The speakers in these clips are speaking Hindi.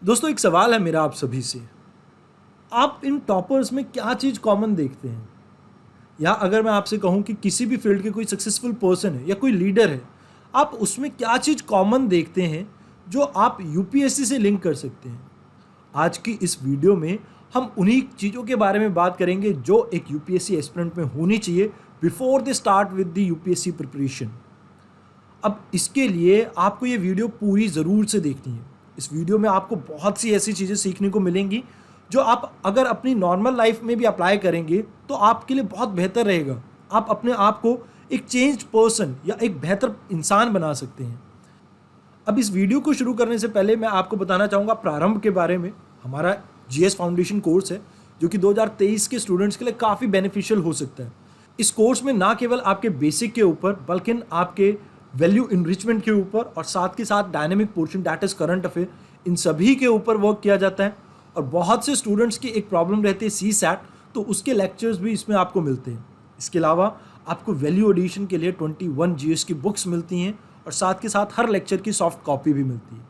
दोस्तों एक सवाल है मेरा आप सभी से। आप इन टॉपर्स में क्या चीज़ कॉमन देखते हैं? या अगर मैं आपसे कहूँ कि किसी भी फील्ड के कोई सक्सेसफुल पर्सन है या कोई लीडर है, आप उसमें क्या चीज़ कॉमन देखते हैं जो आप यूपीएससी से लिंक कर सकते हैं? आज की इस वीडियो में हम उन्हीं चीज़ों के बारे में बात करेंगे जो एक यूपीएससी एस्पिरेंट में होनी चाहिए before they start with the UPSC preparation. अब इसके लिए आपको ये वीडियो पूरी ज़रूर से देखनी है। इस वीडियो में आपको बहुत सी ऐसी चीज़ें सीखने को मिलेंगी जो आप अगर अपनी नॉर्मल लाइफ में भी अप्लाई करेंगे तो आपके लिए बहुत बेहतर रहेगा। आप अपने आप को एक चेंज्ड पर्सन या एक बेहतर इंसान बना सकते हैं। अब इस वीडियो को शुरू करने से पहले मैं आपको बताना चाहूँगा प्रारंभ के बारे में। हमारा जीएस फाउंडेशन कोर्स है जो कि 2023 के स्टूडेंट्स के लिए काफ़ी बेनिफिशियल हो सकता है। इस कोर्स में ना केवल आपके बेसिक के ऊपर बल्कि आपके वैल्यू इनरिचमेंट के ऊपर और साथ के साथ dynamic portion that is current affair, इन सभी के ऊपर वर्क किया जाता है। और बहुत से स्टूडेंट्स की एक प्रॉब्लम रहती है सी सैट, तो उसके लेक्चर्स भी इसमें आपको मिलते हैं। इसके अलावा आपको वैल्यू एडिशन के लिए 21 जीएस की बुक्स मिलती हैं और साथ के साथ हर लेक्चर की सॉफ्ट कॉपी भी मिलती है।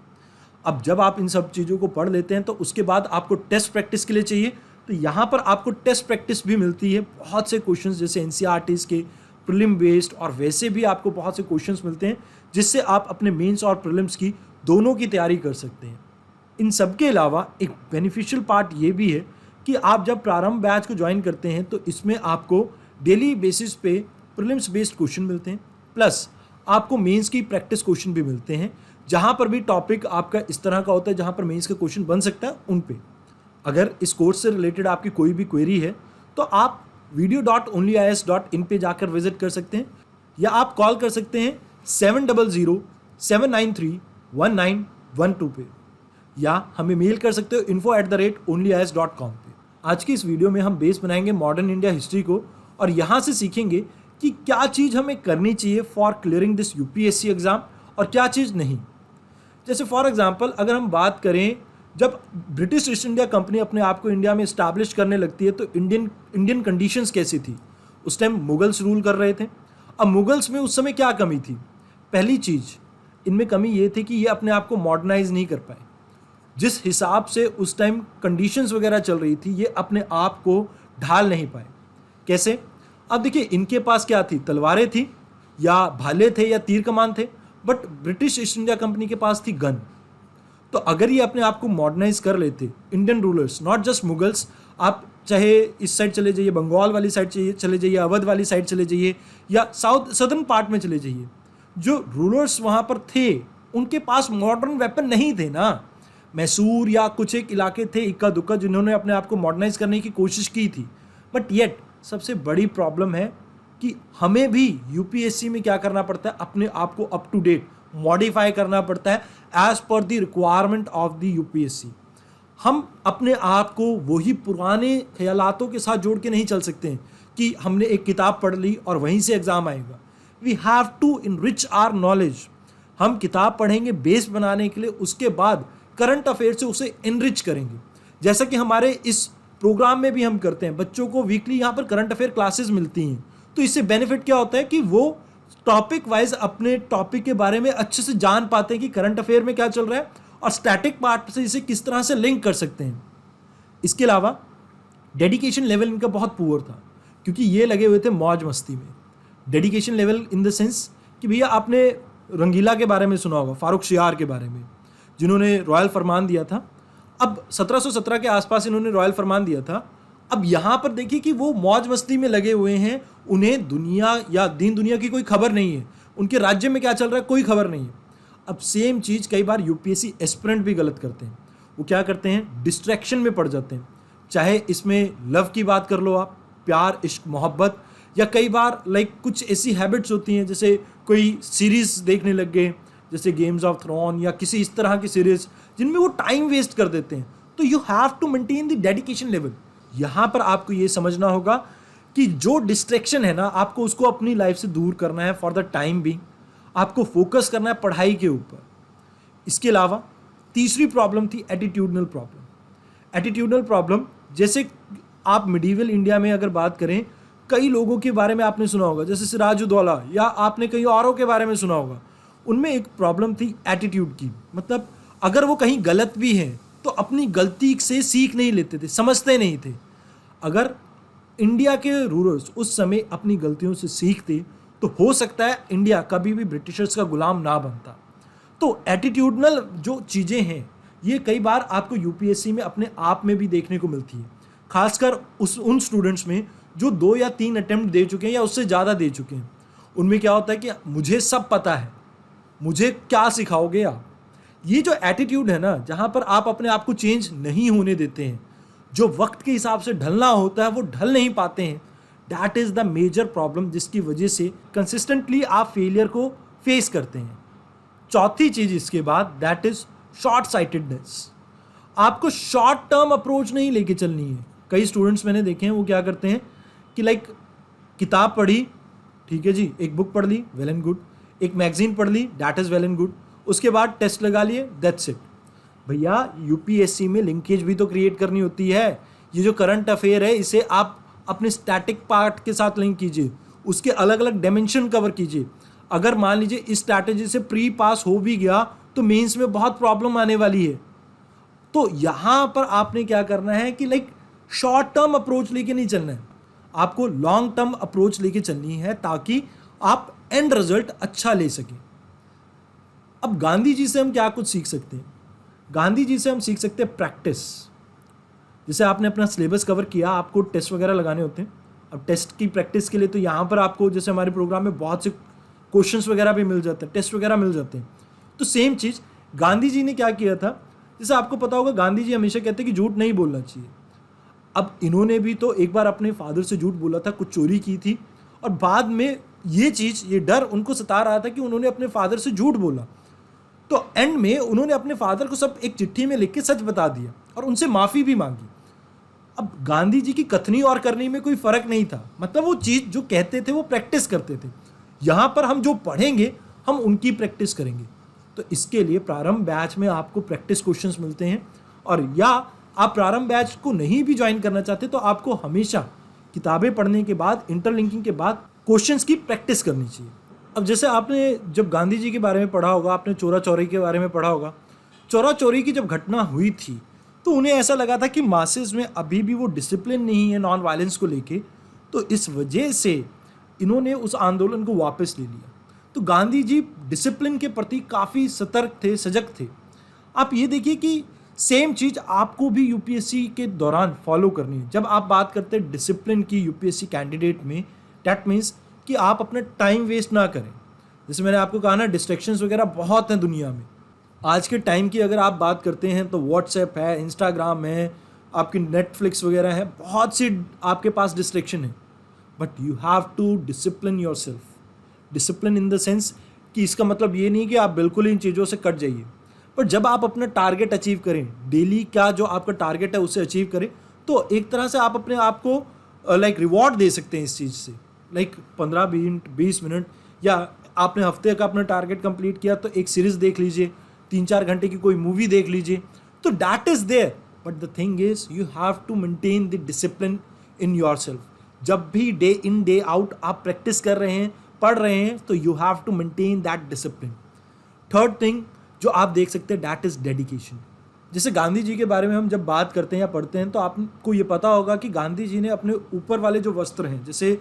अब जब आप इन सब चीज़ों को पढ़ लेते हैं तो उसके बाद आपको टेस्ट प्रैक्टिस के लिए चाहिए, तो यहाँ पर आपको टेस्ट प्रैक्टिस भी मिलती है। बहुत से क्वेश्चंस जैसे एनसीईआरटीज़ के प्रीलिम बेस्ड और वैसे भी आपको बहुत से क्वेश्चंस मिलते हैं जिससे आप अपने मेंस और प्रीलिम्स की दोनों की तैयारी कर सकते हैं। इन सब के अलावा एक बेनिफिशियल पार्ट ये भी है कि आप जब प्रारंभ बैच को ज्वाइन करते हैं तो इसमें आपको डेली बेसिस पे प्रीलिम्स बेस्ड क्वेश्चन मिलते हैं, प्लस आपको मेंस की प्रैक्टिस क्वेश्चन भी मिलते हैं। जहाँ पर भी टॉपिक आपका इस तरह का होता है जहाँ पर मेंस का क्वेश्चन बन सकता है उन पे। अगर इस कोर्स से रिलेटेड आपकी कोई भी क्वेरी है तो आप video.onlyis.in पे जाकर विजिट कर सकते हैं या आप कॉल कर सकते हैं 7007931912 पे, या हमें मेल कर सकते हो info@onlyis.com पे। आज की इस वीडियो में हम बेस बनाएंगे मॉडर्न इंडिया हिस्ट्री को और यहाँ से सीखेंगे कि क्या चीज़ हमें करनी चाहिए for clearing this UPSC exam और क्या चीज़ नहीं। जैसे फॉर एग्जांपल अगर हम बात करें, जब ब्रिटिश ईस्ट इंडिया कंपनी अपने आप को इंडिया में इस्टेब्लिश करने लगती है तो इंडियन कंडीशंस कैसी थी? उस टाइम मुगल्स रूल कर रहे थे। अब मुगल्स में उस समय क्या कमी थी? पहली चीज़ इनमें कमी ये थी कि ये अपने आप को मॉडर्नाइज नहीं कर पाए। जिस हिसाब से उस टाइम कंडीशंस वगैरह चल रही थी ये अपने आप को ढाल नहीं पाए। कैसे? अब देखिए, इनके पास क्या थी? तलवारें थी या भाले थे या तीर कमान थे, but British east India company के पास थी गन। तो अगर ये अपने आप को मॉडर्नाइज कर लेते, Indian rulers, not just Mughals, आप चाहे इस साइड चले जाइए, बंगाल वाली साइड चले जाइए, अवध वाली साइड चले जाइए या सदर्न पार्ट में चले जाइए, जो रूलर्स वहाँ पर थे उनके पास मॉडर्न वेपन नहीं थे ना। मैसूर या कुछ एक इलाके थे इक्का दुक्का जिन्होंने अपने आप को मॉडर्नाइज करने की कोशिश की थी। बट येट सबसे बड़ी प्रॉब्लम है कि हमें भी यूपीएससी में क्या करना पड़ता है? अपने आप को अप टू डेट मॉडिफाई करना पड़ता है as per the requirement of the UPSC. हम अपने आप को वही पुराने ख्यालातों के साथ जोड़ के नहीं चल सकते हैं कि हमने एक किताब पढ़ ली और वहीं से एग्ज़ाम आएगा। We have to enrich our knowledge. हम किताब पढ़ेंगे बेस बनाने के लिए, उसके बाद करंट अफेयर से उसे इनरिच करेंगे। जैसा कि हमारे इस प्रोग्राम में भी हम करते हैं, बच्चों को वीकली यहाँ पर करंट अफेयर क्लासेस मिलती हैं। तो इससे बेनिफिट क्या होता है कि वो टॉपिक वाइज अपने टॉपिक के बारे में अच्छे से जान पाते हैं कि करंट अफेयर में क्या चल रहा है और स्टैटिक पार्ट से इसे किस तरह से लिंक कर सकते हैं। इसके अलावा डेडिकेशन लेवल इनका बहुत पुअर था क्योंकि ये लगे हुए थे मौज मस्ती में। Dedication level in the sense कि भैया आपने रंगीला के बारे में सुना होगा, फारूक शियार के बारे में, जिन्होंने रॉयल फरमान दिया था। अब 1717 के आसपास इन्होंने रॉयल फरमान दिया था। अब यहाँ पर देखिए कि वो मौज मस्ती में लगे हुए हैं, उन्हें दुनिया या दीन दुनिया की कोई खबर नहीं है, उनके राज्य में क्या चल रहा है कोई खबर नहीं है। अब सेम चीज़ कई बार यूपीएससी एस्पिरेंट भी गलत करते हैं। वो क्या करते हैं? डिस्ट्रैक्शन में पड़ जाते हैं। चाहे इसमें लव की बात कर लो आप, प्यार, इश्क, मोहब्बत, या कई बार कुछ ऐसी हैबिट्स होती हैं जैसे कोई सीरीज़ देखने लग गए जैसे गेम्स ऑफ थ्रोन या किसी इस तरह की सीरीज़ जिनमें वो टाइम वेस्ट कर देते हैं। तो you have to maintain the dedication level. यहाँ पर आपको ये समझना होगा कि जो डिस्ट्रैक्शन है ना, आपको उसको अपनी लाइफ से दूर करना है फॉर द टाइम बीइंग। आपको फोकस करना है पढ़ाई के ऊपर। इसके अलावा तीसरी प्रॉब्लम थी एटीट्यूडनल प्रॉब्लम। एटीट्यूडनल प्रॉब्लम जैसे आप मिडीवल इंडिया में अगर बात करें, कई लोगों के बारे में आपने सुना होगा जैसे सिराजुद्दौला, या आपने कई औरों के बारे में सुना होगा। उनमें एक प्रॉब्लम थी एटीट्यूड की। मतलब अगर वो कहीं गलत भी हैं तो अपनी गलती से सीख नहीं लेते थे, समझते नहीं थे। अगर इंडिया के रूलर्स उस समय अपनी गलतियों से सीखते तो हो सकता है इंडिया कभी भी ब्रिटिशर्स का गुलाम ना बनता। तो एटीट्यूडनल जो चीज़ें हैं ये कई बार आपको यूपीएससी में अपने आप में भी देखने को मिलती है, खासकर उन स्टूडेंट्स में जो 2 या 3 अटेम्प्ट दे चुके हैं या उससे ज़्यादा दे चुके हैं। उनमें क्या होता है कि मुझे सब पता है, मुझे क्या सिखाओगे आप। ये जो एटीट्यूड है ना, जहाँ पर आप अपने आप को चेंज नहीं होने देते हैं, जो वक्त के हिसाब से ढलना होता है वो ढल नहीं पाते हैं, that is the major problem जिसकी वजह से कंसिस्टेंटली आप फेलियर को फेस करते हैं। चौथी चीज़ इसके बाद दैट इज़ शॉर्ट साइटेडनेस। आपको शॉर्ट टर्म अप्रोच नहीं लेके चलनी है। कई स्टूडेंट्स मैंने देखे हैं वो क्या करते हैं कि लाइक किताब पढ़ी, ठीक है जी, एक बुक पढ़ ली, वेल एंड गुड, एक मैगजीन पढ़ ली, that is well and good, उसके बाद टेस्ट लगा लिए, दैट्स इट। भैया यूपीएससी में लिंकेज भी तो क्रिएट करनी होती है। ये जो करंट अफेयर है इसे आप अपने स्टैटिक पार्ट के साथ लिंक कीजिए, उसके अलग अलग डायमेंशन कवर कीजिए। अगर मान लीजिए इस स्ट्रैटेजी से प्री पास हो भी गया तो मेंस में बहुत प्रॉब्लम आने वाली है। तो यहाँ पर आपने क्या करना है कि लाइक शॉर्ट टर्म अप्रोच लेके नहीं चलना है, आपको लॉन्ग टर्म अप्रोच लेके चलनी है ताकि आप एंड रिजल्ट अच्छा ले सकें। अब गांधी जी से हम क्या कुछ सीख सकते हैं? गांधी जी से हम सीख सकते हैं प्रैक्टिस। जैसे आपने अपना सिलेबस कवर किया, आपको टेस्ट वगैरह लगाने होते हैं। अब टेस्ट की प्रैक्टिस के लिए तो यहाँ पर आपको जैसे हमारे प्रोग्राम में बहुत से क्वेश्चंस वगैरह भी मिल जाते हैं, टेस्ट वगैरह मिल जाते हैं। तो सेम चीज़ गांधी जी ने क्या किया था, जैसे आपको पता होगा गांधी जी हमेशा कहते हैं कि झूठ नहीं बोलना चाहिए। अब इन्होंने भी तो एक बार अपने फादर से झूठ बोला था, कुछ चोरी की थी, और बाद में ये डर उनको सता रहा था कि उन्होंने अपने फादर से झूठ बोला। तो एंड में उन्होंने अपने फादर को सब एक चिट्ठी में लिख के सच बता दिया और उनसे माफ़ी भी मांगी। अब गांधी जी की कथनी और करनी में कोई फ़र्क नहीं था, मतलब वो चीज़ जो कहते थे वो प्रैक्टिस करते थे। यहाँ पर हम जो पढ़ेंगे हम उनकी प्रैक्टिस करेंगे। तो इसके लिए प्रारंभ बैच में आपको प्रैक्टिस क्वेश्चंस मिलते हैं, और या आप प्रारंभ बैच को नहीं भी ज्वाइन करना चाहते तो आपको हमेशा किताबें पढ़ने के बाद, इंटरलिंकिंग के बाद क्वेश्चंस की प्रैक्टिस करनी चाहिए। अब जैसे आपने जब गांधी जी के बारे में पढ़ा होगा, आपने चोरा चोरी के बारे में पढ़ा होगा। चोरा चोरी की जब घटना हुई थी तो उन्हें ऐसा लगा था कि मासेस में अभी भी वो डिसिप्लिन नहीं है नॉन वायलेंस को लेके, तो इस वजह से इन्होंने उस आंदोलन को वापस ले लिया। तो गांधी जी डिसिप्लिन के प्रति काफ़ी सतर्क थे, सजग थे। आप ये देखिए कि सेम चीज़ आपको भी यूपीएससी के दौरान फॉलो करनी है। जब आप बात करते हैं डिसिप्लिन की यूपीएससी कैंडिडेट में, दैट मीन्स कि आप अपना टाइम वेस्ट ना करें। जैसे मैंने आपको कहा ना, डिस्ट्रैक्शंस वगैरह बहुत हैं दुनिया में। आज के टाइम की अगर आप बात करते हैं तो व्हाट्सएप है, इंस्टाग्राम है, आपकी नेटफ्लिक्स वगैरह है, बहुत सी आपके पास डिस्ट्रैक्शन है। But you have to discipline yourself. Discipline in the sense कि इसका मतलब ये नहीं कि आप बिल्कुल इन चीज़ों से कट जाइए, पर जब आप अपना टारगेट अचीव करें, डेली का जो आपका टारगेट है उसे अचीव करें, तो एक तरह से आप अपने आप को लाइक रिवॉर्ड दे सकते हैं इस चीज़ से। लाइक 15 मिनट, 20 मिनट, या आपने हफ्ते का अपना टारगेट कंप्लीट किया तो एक सीरीज़ देख लीजिए, 3-4 घंटे की कोई मूवी देख लीजिए, तो that is there. But the thing is you have to maintain the discipline in yourself. जब भी डे इन डे आउट आप प्रैक्टिस कर रहे हैं, पढ़ रहे हैं, तो you have to maintain that discipline. Third thing जो आप देख सकते हैं दैट इज़ डेडिकेशन। जैसे गांधी जी के बारे में हम जब बात करते हैं या पढ़ते हैं तो आपको ये पता होगा कि गांधी जी ने अपने ऊपर वाले जो वस्त्र हैं, जैसे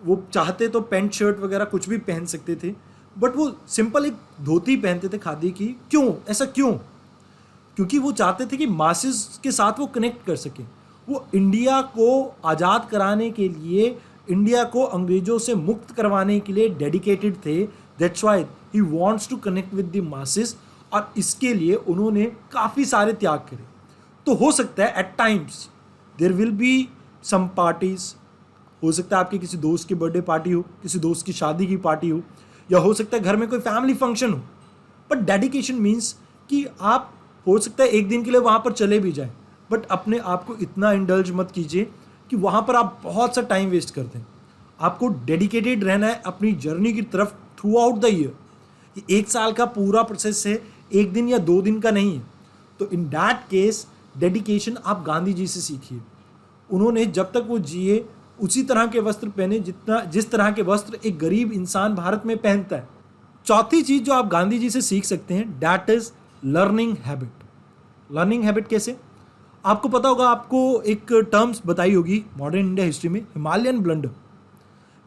वो चाहते तो पैंट शर्ट वगैरह कुछ भी पहन सकते थे, बट वो सिंपल एक धोती पहनते थे खादी की। क्यों? ऐसा क्यों? क्योंकि वो चाहते थे कि मासेस के साथ वो कनेक्ट कर सकें। वो इंडिया को आज़ाद कराने के लिए, इंडिया को अंग्रेज़ों से मुक्त करवाने के लिए डेडिकेटेड थे। That's why he wants to connect with the masses, और इसके लिए उन्होंने काफ़ी सारे त्याग करे। तो हो सकता है at times there will be some parties, हो सकता है आपके किसी दोस्त की बर्थडे पार्टी हो, किसी दोस्त की शादी की पार्टी हो, या हो सकता है घर में कोई फैमिली फंक्शन हो। बट डेडिकेशन मीन्स कि आप हो सकता है एक दिन के लिए वहाँ पर चले भी जाएं, बट अपने आप को इतना इंडल्ज मत कीजिए कि वहाँ पर आप बहुत सा टाइम वेस्ट कर दें। आपको डेडिकेटेड रहना है अपनी जर्नी की तरफ थ्रू आउट द ईयर। ये 1 साल का पूरा प्रोसेस है, 1 दिन या 2 दिन का नहीं है। तो इन दैट केस डेडिकेशन आप गांधी जी से सीखिए। उन्होंने जब तक वो जिए उसी तरह के वस्त्र पहने जिस तरह के वस्त्र एक गरीब इंसान भारत में पहनता है। चौथी चीज़ जो आप गांधी जी से सीख सकते हैं that is learning habit. Learning habit कैसे? आपको पता होगा, आपको एक टर्म्स बताई होगी मॉडर्न इंडिया हिस्ट्री में, हिमालयन ब्लंडर।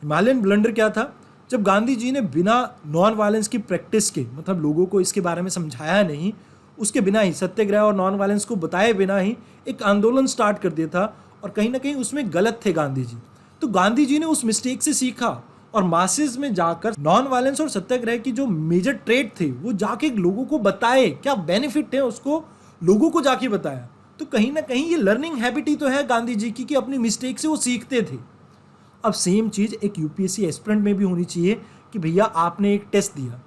हिमालयन ब्लंडर क्या था? जब गांधी जी ने बिना नॉन वायलेंस की प्रैक्टिस के, मतलब लोगों को इसके बारे में समझाया नहीं, उसके बिना ही, सत्याग्रह और नॉन वायलेंस को बताए बिना ही एक आंदोलन स्टार्ट कर दिया था, और कहीं ना कहीं उसमें गलत थे गांधी जी। तो गांधी जी ने उस मिस्टेक से सीखा और मासेस में जाकर नॉन वायलेंस और सत्याग्रह की जो मेजर ट्रेड थे वो जाके लोगों को बताए, क्या बेनिफिट है उसको लोगों को जाके बताया। तो कहीं ना कहीं ये लर्निंग हैबिट ही तो है गांधी जी की, कि अपनी मिस्टेक से वो सीखते थे। अब सेम चीज़ एक यूपीएससी एस्पिरेंट में भी होनी चाहिए कि भैया आपने एक टेस्ट दिया,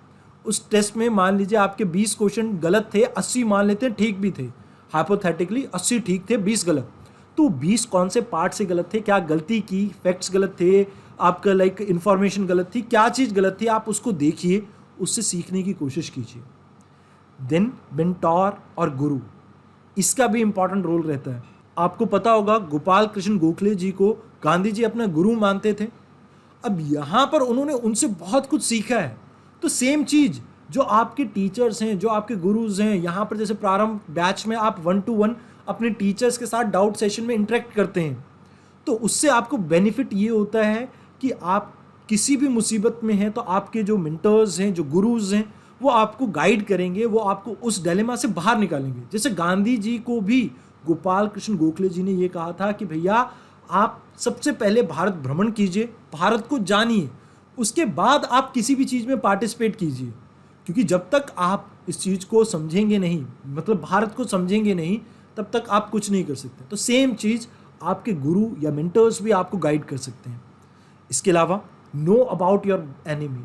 उस टेस्ट में मान लीजिए आपके 20 क्वेश्चन गलत थे, 80 मान लेते हैं ठीक भी थे, हाइपोथेटिकली 80 ठीक थे, 20 गलत। तो 20 कौन से पार्ट से गलत थे, क्या गलती की, फैक्ट्स गलत थे, आपका इंफॉर्मेशन गलत थी, क्या चीज़ गलत थी, आप उसको देखिए, उससे सीखने की कोशिश कीजिए। देन मेंटोर और गुरु, इसका भी इंपॉर्टेंट रोल रहता है। आपको पता होगा गोपाल कृष्ण गोखले जी को गांधी जी अपना गुरु मानते थे। अब यहाँ पर उन्होंने उनसे बहुत कुछ सीखा है। तो सेम चीज़, जो आपके टीचर्स हैं, जो आपके गुरुज हैं, यहाँ पर जैसे प्रारंभ बैच में आप 1-to-1 अपने टीचर्स के साथ डाउट सेशन में इंटरेक्ट करते हैं, तो उससे आपको बेनिफिट ये होता है कि आप किसी भी मुसीबत में हैं तो आपके जो मेंटर्स हैं, जो गुरुज हैं, वो आपको गाइड करेंगे, वो आपको उस डिलेमा से बाहर निकालेंगे। जैसे गांधी जी को भी गोपाल कृष्ण गोखले जी ने ये कहा था कि भैया आप सबसे पहले भारत भ्रमण कीजिए, भारत को जानिए, उसके बाद आप किसी भी चीज़ में पार्टिसिपेट कीजिए। क्योंकि जब तक आप इस चीज़ को समझेंगे नहीं, मतलब भारत को समझेंगे नहीं, तब तक आप कुछ नहीं कर सकते। तो सेम चीज़ आपके गुरु या मेंटर्स भी आपको गाइड कर सकते हैं। इसके अलावा नो अबाउट योर एनिमी।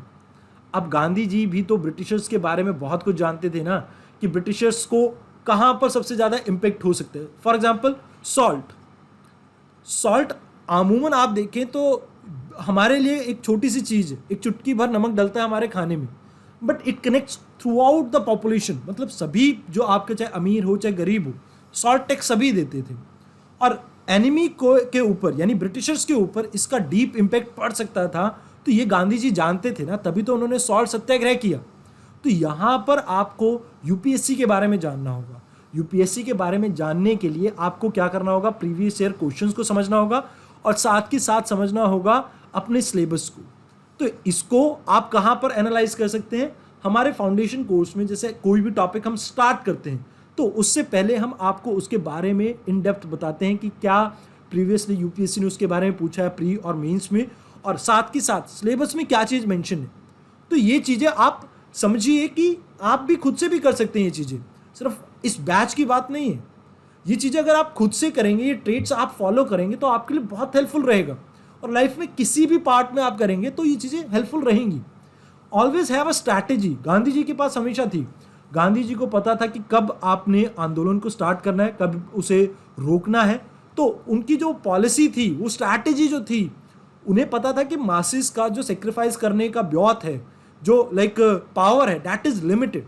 अब गांधी जी भी तो ब्रिटिशर्स के बारे में बहुत कुछ जानते थे ना, कि ब्रिटिशर्स को कहाँ पर सबसे ज़्यादा इम्पेक्ट हो सकते हैं। फॉर एग्जाम्पल सॉल्ट अमूमन आप देखें तो हमारे लिए एक छोटी सी चीज़ है, एक चुटकी भर नमक डलता है हमारे खाने में, but it connects through out the population. मतलब सभी, जो आपके चाहे अमीर हो चाहे गरीब हो, सॉल्ट टैक्स सभी देते थे। और एनिमी को के ऊपर, यानी ब्रिटिशर्स के ऊपर इसका डीप इम्पैक्ट पड़ सकता था। तो ये गांधी जी जानते थे ना, तभी तो उन्होंने सॉल्ट सत्याग्रह किया। तो यहाँ पर आपको यूपीएससी के बारे में जानना होगा। यूपीएससी के बारे में जानने के लिए आपको क्या करना होगा? प्रीवियस ईयर क्वेश्चंस को समझना होगा और साथ के साथ समझना होगा अपने सिलेबस को। तो इसको आप कहाँ पर एनालाइज कर सकते हैं? हमारे फाउंडेशन कोर्स में जैसे कोई भी टॉपिक हम स्टार्ट करते हैं तो उससे पहले हम आपको उसके बारे में इन डेप्थ बताते हैं कि क्या प्रीवियसली यूपीएससी ने उसके बारे में पूछा है प्री और मेंस में, और साथ के साथ सिलेबस में क्या चीज़ मेंशन है। तो ये चीज़ें आप समझिए कि आप भी खुद से भी कर सकते हैं। ये चीज़ें सिर्फ इस बैच की बात नहीं है। ये चीज़ें अगर आप खुद से करेंगे, ये ट्रेड्स आप फॉलो करेंगे तो आपके लिए बहुत हेल्पफुल रहेगा, और लाइफ में किसी भी पार्ट में आप करेंगे तो ये चीज़ें हेल्पफुल रहेंगी। Always have a strategy, Gandhi ji के पास हमेशा थी। गांधी जी को पता था कि कब आपने आंदोलन को स्टार्ट करना है, कब उसे रोकना है। तो उनकी जो पॉलिसी थी, वो स्ट्रैटेजी जो थी, उन्हें पता था कि मासेस का जो सेक्रीफाइस करने का ब्योत है, जो पावर है, दैट इज लिमिटेड।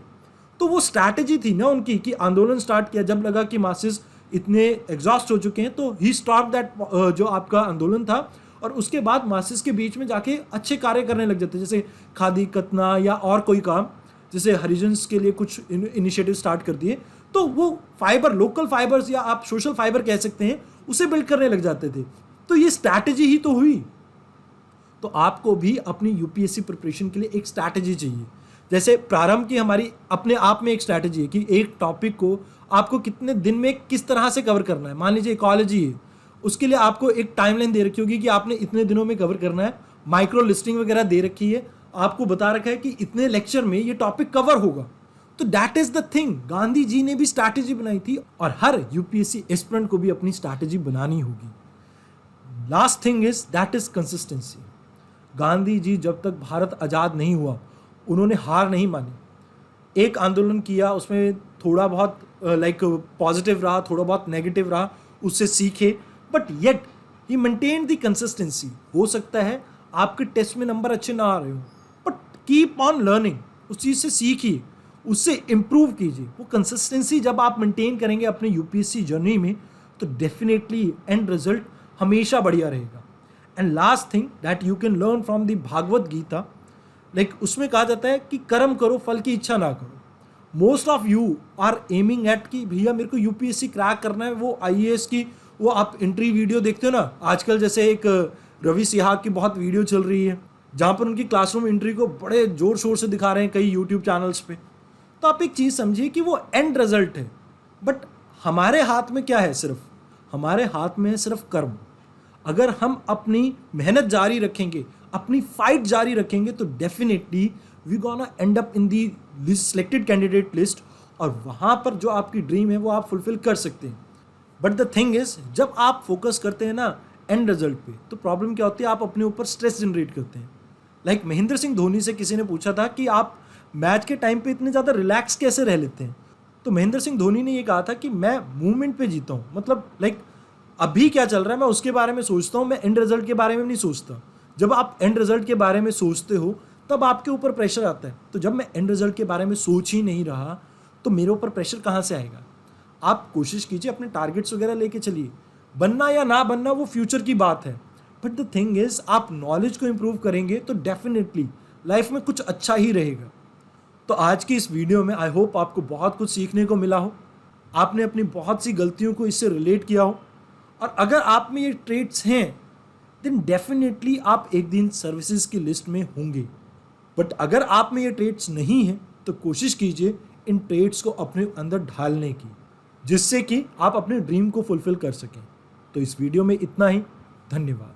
तो वो स्ट्रैटेजी थी ना उनकी कि आंदोलन स्टार्ट किया जब लगा कि मासेस इतने एग्जॉस्ट हो चुके हैं, तो ही स्टॉप दैट जो आपका आंदोलन था, और उसके बाद मासेस के बीच में जाके अच्छे कार्य करने लग जाते, जैसे खादी कतना या और कोई काम, जैसे हरिजन्स के लिए कुछ इनिशिएटिव स्टार्ट कर दिए। तो वो फाइबर, लोकल फाइबर्स या आप सोशल फाइबर कह सकते हैं, उसे बिल्ड करने लग जाते थे। तो ये स्ट्रैटेजी ही तो हुई। तो आपको भी अपनी यूपीएससी प्रिपरेशन के लिए एक स्ट्रैटेजी चाहिए। जैसे प्रारंभ की हमारी अपने आप में एक स्ट्रैटेजी है कि एक टॉपिक को आपको कितने दिन में किस तरह से कवर करना है। मान लीजिए इकोलॉजी है, उसके लिए आपको एक टाइमलाइन दे रखी होगी कि आपने इतने दिनों में कवर करना है। माइक्रो लिस्टिंग वगैरह दे रखी है, आपको बता रखा है कि इतने लेक्चर में ये टॉपिक कवर होगा। तो that is the thing, Gandhi ji ने भी स्ट्रैटेजी बनाई थी, और हर यूपीएससी एस्पिरेंट को भी अपनी स्ट्रैटेजी बनानी होगी। Last thing is that is consistency. Gandhi ji जब तक भारत आज़ाद नहीं हुआ, उन्होंने हार नहीं मानी। एक आंदोलन किया, उसमें थोड़ा बहुत पॉजिटिव रहा, थोड़ा बहुत नेगेटिव रहा, उससे सीखे, but yet he maintain the consistency. हो सकता है आपके टेस्ट में नंबर अच्छे ना आ रहे हो, बट कीप ऑन लर्निंग, उस चीज़ से सीखिए, उससे इम्प्रूव कीजिए। वो कंसिस्टेंसी जब आप मेंटेन करेंगे अपने यूपीएससी जर्नी में, तो डेफिनेटली एंड रिजल्ट हमेशा बढ़िया रहेगा। And last thing that you can learn from the Bhagavad Gita, उसमें कहा जाता है कि कर्म करो फल की इच्छा ना करो। Most of you are aiming at कि भैया मेरे को यूपीएससी क्रैक करना है, वो आईएएस की वो आप एंट्री वीडियो देखते हो ना आजकल, जैसे एक रवि सिहाग की बहुत वीडियो चल रही है जहाँ पर उनकी क्लासरूम एंट्री को बड़े जोर शोर से दिखा रहे हैं कई यूट्यूब चैनल्स पे। तो आप एक चीज़ समझिए कि वो एंड रिजल्ट है, बट हमारे हाथ में क्या है? सिर्फ हमारे हाथ में है सिर्फ कर्म। अगर हम अपनी मेहनत जारी रखेंगे, अपनी फाइट जारी रखेंगे, तो definitely we gonna end up in the selected candidate list, और वहाँ पर जो आपकी ड्रीम है वो आप फुलफिल कर सकते हैं। बट द थिंग इज, जब आप फोकस करते हैं ना एंड रिजल्ट पे, तो प्रॉब्लम क्या होती है? आप अपने ऊपर स्ट्रेस जनरेट करते हैं। लाइक महेंद्र सिंह धोनी से किसी ने पूछा था कि आप मैच के टाइम पे इतने ज़्यादा रिलैक्स कैसे रह लेते हैं? तो महेंद्र सिंह धोनी ने ये कहा था कि मैं मूवमेंट पे जीता हूँ, मतलब लाइक अभी क्या चल रहा है मैं उसके बारे में सोचता हूँ, मैं एंड रिजल्ट के बारे में नहीं सोचता। जब आप एंड रिजल्ट के बारे में सोचते हो तब आपके ऊपर प्रेशर आता है। तो जब मैं एंड रिजल्ट के बारे में सोच ही नहीं रहा तो मेरे ऊपर प्रेशर कहाँ से आएगा? आप कोशिश कीजिए, अपने टारगेट्स वगैरह लेके चलिए। बनना या ना बनना वो फ्यूचर की बात है, बट द थिंग इज आप नॉलेज को इम्प्रूव करेंगे तो डेफिनेटली लाइफ में कुछ अच्छा ही रहेगा। तो आज की इस वीडियो में आई होप आपको बहुत कुछ सीखने को मिला हो, आपने अपनी बहुत सी गलतियों को इससे रिलेट किया हो, और अगर आप में ये ट्रेट्स हैं देन डेफिनेटली आप एक दिन सर्विसेज की लिस्ट में होंगे। बट अगर आप में ये ट्रेट्स नहीं हैं तो कोशिश कीजिए इन ट्रेट्स को अपने अंदर ढालने की, जिससे कि आप अपने ड्रीम को फुलफिल कर सकें। तो इस वीडियो में इतना ही। धन्यवाद।